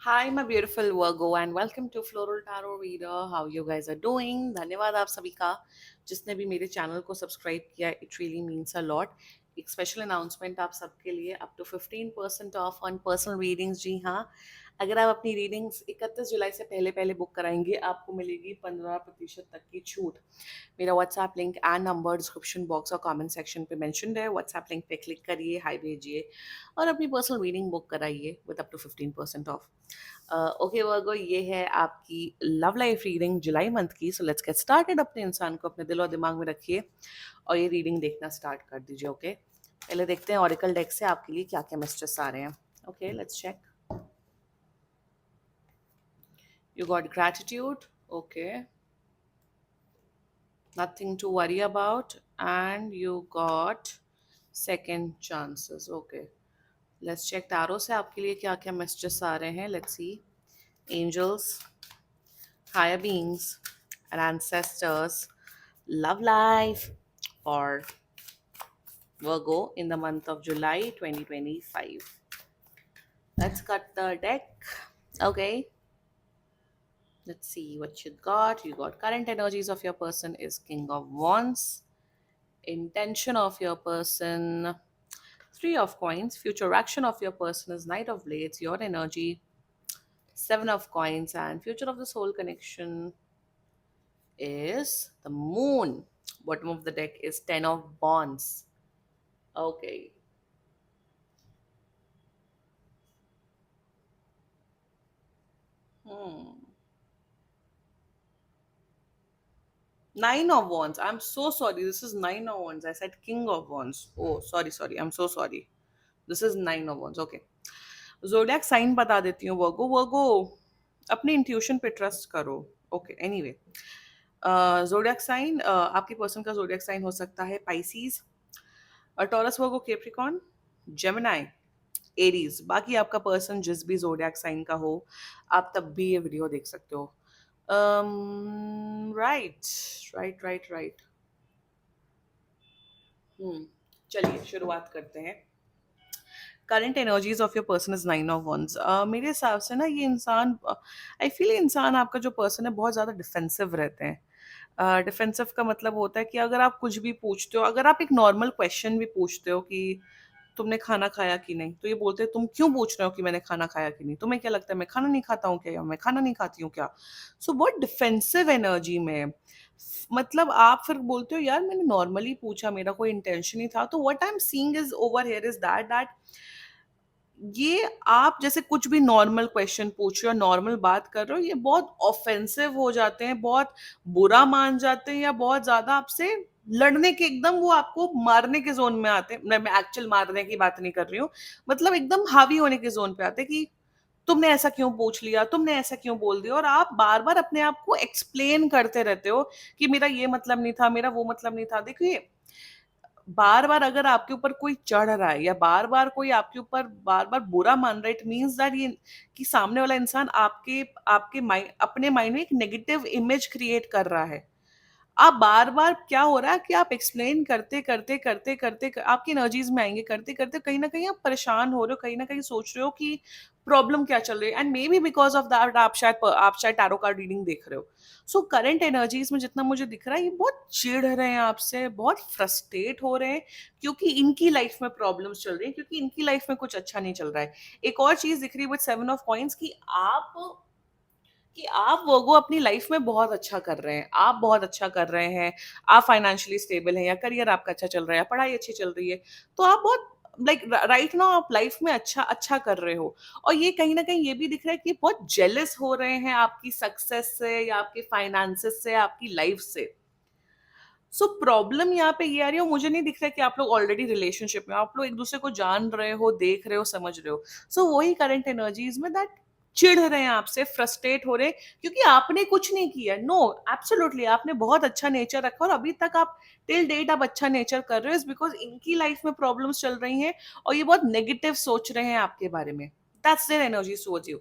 Hi, my beautiful Virgo, and welcome to Floral Tarot Reader. How you guys are doing? धन्यवाद आप सभी का जिसने भी मेरे चैनल को सब्सक्राइब किया. It really means a lot. एक स्पेशल अनाउंसमेंट आप सबके लिए up to 15% off on personal readings. जी हाँ, अगर आप अपनी रीडिंग्स 31 जुलाई से पहले पहले बुक कराएंगे आपको मिलेगी 15% तक की छूट. मेरा WhatsApp link and number description box और कमेंट सेक्शन पे मेंशन्ड है. व्हाट्सएप लिंक पे क्लिक करिए, हाई भेजिए और अपनी पर्सनल रीडिंग बुक कराइए with up to 15% off. Okay Virgo, ये है आपकी लव लाइफ रीडिंग जुलाई मंथ की. So let's get started. अपने इंसान को अपने दिल और दिमाग में रखिए और ये रीडिंग देखना स्टार्ट कर दीजिए. ओके, पहले देखते हैं ऑरिकल डेक से आपके लिए क्या क्या मैसेजेस आ रहे हैं. Okay, let's check. You got gratitude. Okay, nothing to worry about, and you got second chances. Okay, let's check tarot से आपके लिए क्या क्या मैसेजेस आ रहे हैं. Let's see. Angels, higher beings, and ancestors, love life for Virgo in the month of July 2025. Let's cut the deck. Okay, let's see what you got. You got current energies of your person is King of Wands. Intention of your person, Three of Coins. Future action of your person is Knight of Blades. Your energy, Seven of Coins. And future of the soul connection is the Moon. Bottom of the deck is Ten of Wands. Okay. Hmm. Nine of Wands. I'm so sorry. This is Nine of Wands. I said King of Wands. Oh, sorry. I'm so sorry. This is Nine of Wands. Okay. Zodiac sign बता देती हूँ. वर्गो, वर्गो अपने intuition पे trust करो. Okay, anyway. Zodiac sign, आपकी person का zodiac sign हो सकता है पाइसीज, टॉरस, वर्गो, कैप्रिकॉर्न, जेमिनाई, एरीज. बाकी आपका पर्सन जिस भी जोडियक साइन का हो आप तब भी ये वीडियो देख सकते हो. Right right right right. चलिए शुरुआत करते हैं. Current energies of your person is nine of wands. मेरे हिसाब से ना ये इंसान, आई फील इंसान आपका जो पर्सन है बहुत ज़्यादा डिफेंसिव रहते हैं. डिफेंसिव का मतलब होता है कि अगर आप कुछ भी पूछते हो, अगर आप एक नॉर्मल क्वेश्चन भी पूछते हो कि तुमने खाना खाया कि नहीं, तो ये बोलते हैं तुम क्यों पूछ रहे हो कि मैंने खाना खाया कि नहीं, तुम्हें क्या लगता है मैं खाना नहीं खाता हूँ क्या, या मैं खाना नहीं खाती हूँ क्या. सो बहुत डिफेंसिव एनर्जी में, मतलब आप फिर बोलते हो यार मैंने नॉर्मली पूछा, मेरा कोई इंटेंशन नहीं था. तो what I am seeing is over here is that ये आप जैसे कुछ भी नॉर्मल क्वेश्चन पूछ रहे हो, नॉर्मल बात कर रहे हो, ये बहुत ऑफेंसिव हो जाते हैं, बहुत बुरा मान जाते हैं, या बहुत ज्यादा आपसे लड़ने के, एकदम वो आपको मारने के जोन में आते हैं. मैं एक्चुअल मारने की बात नहीं कर रही हूँ, मतलब एकदम हावी होने के जोन पे आते हैं कि तुमने ऐसा क्यों पूछ लिया, तुमने ऐसा क्यों बोल दिया, और आप बार बार अपने आप को एक्सप्लेन करते रहते हो कि मेरा ये मतलब नहीं था, मेरा वो मतलब नहीं था. देखिए, बार बार अगर आपके ऊपर कोई चढ़ रहा है या बार बार कोई आपके ऊपर बार बार बुरा मान रहा है, इट मीन्स दैट ये कि सामने वाला इंसान आपके आपके माइंड, अपने माइंड में एक नेगेटिव इमेज क्रिएट कर रहा है. आप बार बार क्या हो रहा है कि आप एक्सप्लेन करते करते करते करते आपकी एनर्जीज में आएंगे, करते करते कहीं ना कहीं आप परेशान हो रहे हो, कहीं ना कहीं सोच रहे हो कि प्रॉब्लम क्या चल रही है, and may be because of that आप शायद टैरो कार्ड रीडिंग देख रहे हो. सो करंट एनर्जीज में जितना मुझे दिख रहा है, ये बहुत चिढ़ रहे हैं आपसे, बहुत फ्रस्ट्रेट हो रहे हैं, क्योंकि इनकी लाइफ में प्रॉब्लम्स चल रही है, क्योंकि इनकी लाइफ में कुछ अच्छा नहीं चल रहा है. एक और चीज दिख रही है विद सेवन ऑफ कॉइंस कि आप वर्गो अपनी लाइफ में बहुत अच्छा कर रहे हैं, आप बहुत अच्छा कर रहे हैं, आप फाइनेंशियली स्टेबल हैं, या करियर आपका अच्छा चल रहा है, पढ़ाई अच्छी चल रही है, तो आप बहुत लाइक राइट नाउ आप लाइफ में अच्छा अच्छा कर रहे हो. और ये कहीं ना कहीं ये भी दिख रहा है कि बहुत जेलस हो रहे हैं आपकी सक्सेस से, या आपके फाइनेंसेस से, आपकी लाइफ से. सो प्रॉब्लम यहाँ पे ये आ रही है, मुझे नहीं दिख रहा है कि आप लोग ऑलरेडी रिलेशनशिप में, आप लोग एक दूसरे को जान रहे हो, देख रहे हो, समझ रहे हो. सो वही करंट एनर्जीज में दैट चिढ़ रहे हैं आपसे, फ्रस्ट्रेट हो रहे हैं, क्योंकि आपने कुछ नहीं किया. नो, एब्सोल्युटली आपने बहुत अच्छा नेचर रखा, और अभी तक आप टिल डेट आप अच्छा नेचर कर रहे हो, इज बिकॉज इनकी लाइफ में प्रॉब्लम्स चल रही हैं और ये बहुत नेगेटिव सोच रहे हैं आपके बारे में. That's their energy towards you.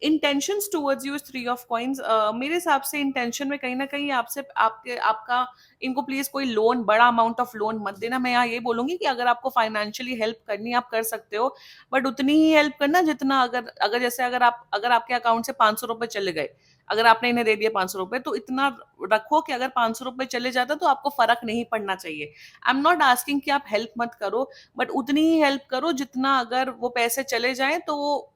Intentions towards you is three of coins. मेरे हिसाब से इंटेंशन में कहीं ना कहीं आपसे आपके आपका इनको प्लीज कोई लोन, बड़ा अमाउंट ऑफ लोन मत देना। मैं यहाँ ये बोलूंगी कि अगर आपको फाइनेंशियली हेल्प करनी है आप कर सकते हो, बट उतनी ही हेल्प करना जितना, अगर अगर जैसे अगर आपके अकाउंट से 500 रुपए चले गए, अगर आपने इन्हें दे दिए 500 रुपए, तो इतना रखो कि अगर 500 रुपए चले जाता तो आपको फर्क नहीं पड़ना चाहिए। आई एम नॉट आस्किंग कि आप हेल्प मत करो, बट उतनी ही हेल्प करो जितना अगर वो पैसे चले जाएं तो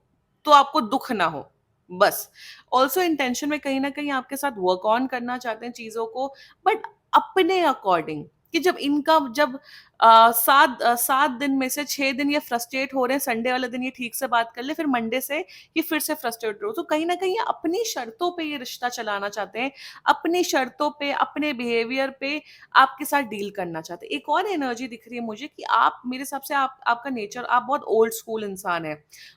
आपको दुख ना हो, बस। ऑल्सो इंटेंशन में कहीं ना कहीं आपके साथ वर्क ऑन करना चाहते हैं चीजों को, बट अपने अकॉर्डिंग। कि जब इनका जब 7 दिन में से 6 दिन ये फ्रस्ट्रेट हो रहे हैं, संडे वाले दिन ये ठीक से बात कर ले, फिर मंडे से ये फिर से फ्रस्ट्रेट हो, तो कहीं ना कहीं ये अपनी शर्तों पे ये रिश्ता चलाना चाहते हैं, अपनी शर्तों पे, अपने बिहेवियर पे आपके साथ डील करना चाहते हैं। एक और एनर्जी दिख रही है मुझे कि आप, मेरे हिसाब से आपका नेचर, आप बहुत ओल्ड स्कूल इंसान है।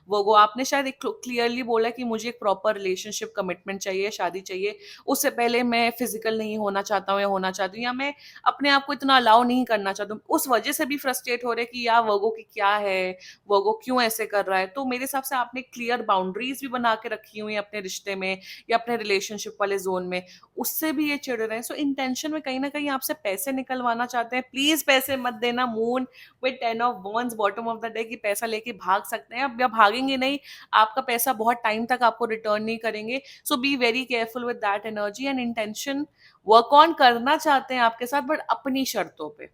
वो आपने शायद एक क्लियरली बोला कि मुझे एक प्रॉपर रिलेशनशिप कमिटमेंट चाहिए, शादी चाहिए, उससे पहले मैं फिजिकल नहीं होना चाहता हूँ या होना चाहती हूँ, या मैं अपने आप को इतना अलाउ नहीं करना चाहता हूँ, उस वजह से भी फ्रस्ट्रेट हो रहे कि यार वर्गो की क्या है, वर्गो क्यों ऐसे कर रहा है। तो मेरे हिसाब से आपने क्लियर बाउंड्रीज भी बना के रखी हुई है अपने रिश्ते में या अपने रिलेशनशिप वाले जोन में, उससे भी ये चिढ़ रहे हैं। सो इंटेंशन में कहीं ना कहीं आपसे पैसे निकलवाना चाहते हैं। प्लीज पैसे मत देना moon with 10 of wands bottom of the day, कि पैसा लेके भाग सकते हैं, अब या भागेंगे नहीं, आपका पैसा बहुत टाइम तक आपको रिटर्न नहीं करेंगे। So be very careful with that energy. And intention work on करना चाहते हैं आपके साथ, बट अपनी शर्तों पे।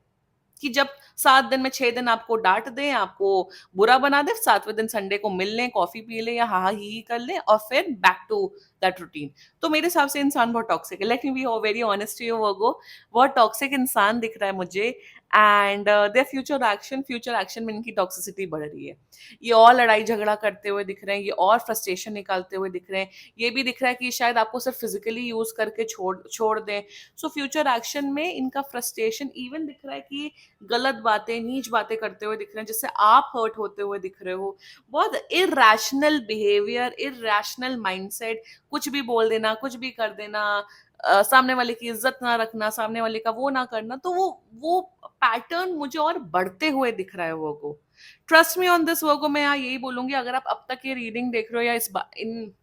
कि जब 7 दिन में 6 दिन आपको डांट दें, आपको बुरा बना दे, 7वें दिन संडे को मिल लें, कॉफी पी लें या हा ही कर लें, और फिर बैक टू दैट रूटीन। तो मेरे हिसाब से इंसान बहुत टॉक्सिक है। Let me be very honest you Virgo, बहुत टॉक्सिक इंसान दिख रहा है मुझे। एंड देयर फ्यूचर एक्शन में इनकी टॉक्सिसिटी बढ़ रही है। ये और लड़ाई झगड़ा करते हुए दिख रहे हैं, ये और फ्रस्ट्रेशन निकालते हुए दिख रहे हैं। ये भी दिख रहा है कि शायद आपको सिर्फ फिजिकली यूज करके छोड़ छोड़ दें। सो फ्यूचर एक्शन में इनका फ्रस्ट्रेशन इवन दिख रहा है कि गलत बातें, नीच बातें करते हुए दिख रहे हैं, जिससे आप हर्ट होते हुए दिख रहे हो। बहुत इरैशनल बिहेवियर, इरैशनल माइंडसेट, कुछ भी बोल देना, कुछ भी कर देना, सामने वाले की इज्जत ना रखना, सामने वाले का वो ना करना। तो वो पैटर्न मुझे और बढ़ते हुए दिख रहा है वर्गो। ट्रस्ट मी ऑन दिस वर्गो। मैं यहाँ यही बोलूंगी, अगर आप अब तक ये रीडिंग देख रहे हो या इन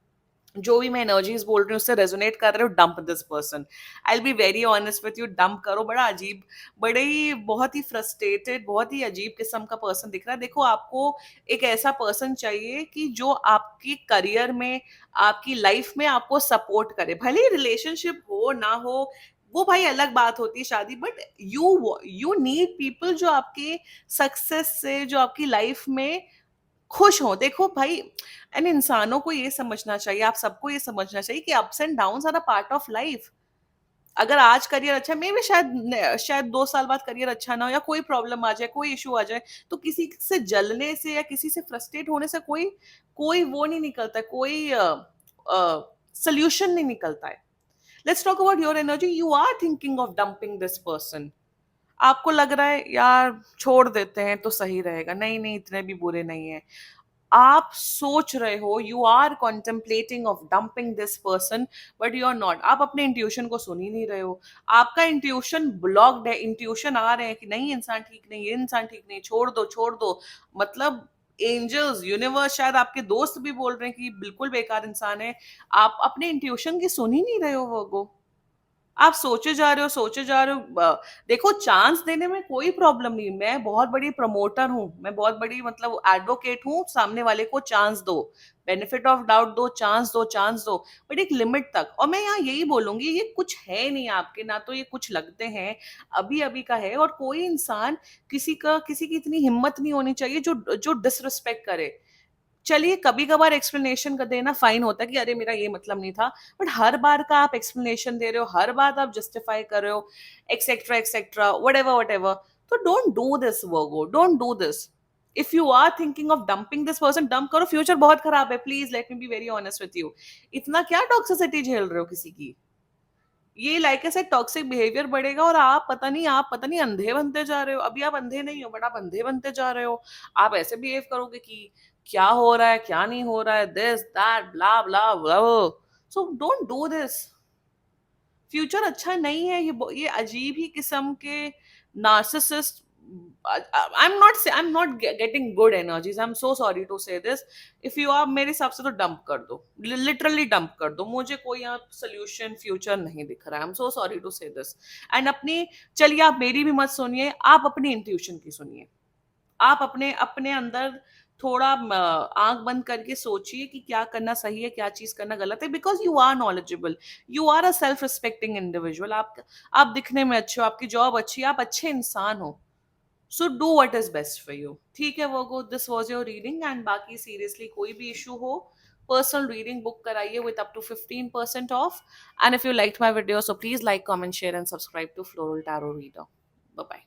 जो भी मैं एनर्जीज बोल रही हूँ उससे रेजोनेट कर रहे हो, dump this person. I will be very honest with you, dump करो। बड़ा अजीब, बड़े ही, बहुत ही फ्रस्ट्रेटेड, बहुत ही अजीब किस्म का पर्सन दिख रहा है। देखो, आपको एक ऐसा पर्सन चाहिए कि जो आपकी करियर में, आपकी लाइफ में आपको सपोर्ट करे। भले ही रिलेशनशिप हो ना हो, वो भाई अलग बात होती है, शादी, बट यू नीड पीपल जो आपके सक्सेस से, जो आपकी लाइफ में खुश हो। देखो भाई, एंड इंसानों को ये समझना चाहिए, आप सबको ये समझना चाहिए कि ups and downs are a part of life. अगर आज करियर अच्छा है, मे भी शायद 2 साल बाद करियर अच्छा ना हो, या कोई प्रॉब्लम आ जाए, कोई इशू आ जाए, तो किसी से जलने से या किसी से फ्रस्ट्रेट होने से कोई कोई वो नहीं निकलता है, कोई सोल्यूशन नहीं निकलता है। Let's talk about your energy. You are thinking of dumping this person. आपको लग रहा है यार छोड़ देते हैं तो सही रहेगा, नहीं नहीं इतने भी बुरे नहीं है। आप सोच रहे हो, you are contemplating of dumping this person, but you are not. आप अपने इंट्यूशन को सुन ही नहीं रहे हो। आपका इंट्यूशन ब्लॉक्ड है। इंट्यूशन आ रहे हैं कि नहीं, इंसान ठीक नहीं, ये इंसान ठीक नहीं, छोड़ दो छोड़ दो। मतलब एंजल्स, यूनिवर्स, शायद आपके दोस्त भी बोल रहे हैं कि बिल्कुल बेकार इंसान है। आप अपने इंट्यूशन की सुन ही नहीं रहे हो वो। आप सोचे जा रहे हो, सोचे जा रहे हो। देखो, चांस देने में कोई प्रॉब्लम नहीं। मैं बहुत बड़ी प्रमोटर हूँ, मैं बहुत बड़ी मतलब एडवोकेट हूँ, सामने वाले को चांस दो, बेनिफिट ऑफ डाउट दो, चांस दो, चांस दो, बट एक लिमिट तक। और मैं यहाँ यही बोलूंगी, ये कुछ है नहीं आपके, ना तो ये कुछ लगते हैं, अभी अभी का है। और कोई इंसान, किसी की इतनी हिम्मत नहीं होनी चाहिए जो जो डिसरिस्पेक्ट करे। चलिए, कभी कभार एक्सप्लेनेशन कर देना फाइन होता है कि अरे मेरा ये मतलब नहीं था, बट हर बार का आप एक्सप्लेनेशन दे रहे हो, हर बार आप जस्टिफाई कर रहे हो, एक्सेट्रा एक्सेट्रा, वट एवर। तो don't do this Virgo, don't do this. If you are thinking of dumping this person, dump करो। फ्यूचर बहुत खराब है, please let me be very honest with you. इतना क्या टॉक्सिसिटी झेल रहे हो किसी की? ये लाइक ऐसे टॉक्सिक बिहेवियर बढ़ेगा, और आप पता नहीं अंधे बनते जा रहे हो। अभी आप अंधे नहीं हो, बट आप अंधे बनते जा रहे हो। आप ऐसे बिहेव करोगे कि क्या हो रहा है, क्या नहीं हो रहा है, this that blah blah blah. So don't do this. Future अच्छा नहीं है। ये अजीब ही किस्म के narcissist I'm not getting good energies. I'm so sorry to say this. If you are, मेरे हिसाब से तो डंप कर दो, लिटरली डंप कर दो, मुझे कोई यहाँ सोल्यूशन फ्यूचर नहीं दिख रहा है. I'm so sorry to say this. And अपनी, चलिए आप मेरी भी मत सुनिए, आप अपनी इंट्यूशन की सुनिए. आप अपने अपने अंदर थोड़ा आंख बंद करके सोचिए कि क्या करना सही है, क्या चीज करना गलत है, because you are knowledgeable, you are a self respecting individual. आप दिखने में अच्छे हो, आपकी जॉब अच्छी है, आप अच्छे इंसान हो. So do what is best for you. ठीक है वो, this was your reading. And बाकी सीरियसली कोई भी इशू हो, पर्सनल रीडिंग बुक कराइए with up to 15% off. And if you like my video, so please like, comment, share and subscribe to Floral Tarot Reader. Bye bye.